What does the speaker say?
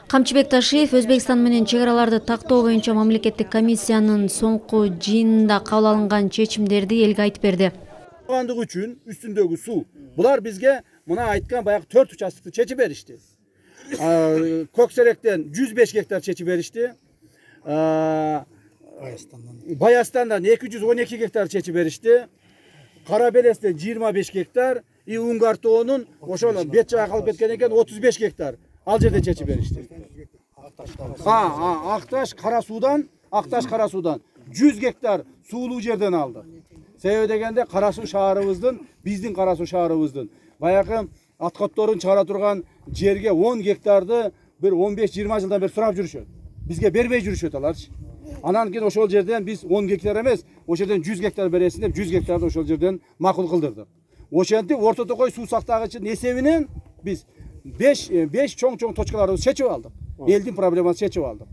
Камчыбек Ташиев Өзбекстан менен чек араларды тактоо боюнча мамлекеттик комиссиянын соңку жыйынында кабыл алынган чечимдерди элге айтып берди. Андык үчүн үстүндөгү суу. Булар бизге мына айткан баягы 4 участокты чечип беришти. Көксеректен 105 гектар чечип беришти. Баястандан 212 гектар чечип беришти. Карабелестен 25 гектар, Унгартоонун ошол бет жагы калып кеткен экен 35 гектар. Ал жерде чечип беришти. Акташ Карасуудан 100 гектар суулуу жерден алды. Себеби дегенде Карасуу шаарыбыздын, биздин Карасуу шаарыбыздын баягы аткотторун чыгара турган жерге 10 гектарды бир 15-20 жылдан бери сурап жүрүшөт. Бизге бербей жүрүшөт аларчы. Анан кийин ошол жерден биз 10 гектар эмес, ошол жерден 100 гектар бересин деп 100 гектарды ошол жерден макул кылдырдык. Ошентип Орто Токой суу сактагычынын эсебинен биз 5 чоң точкаларды чечип алдык. Элдин проблемасын чечип алдык.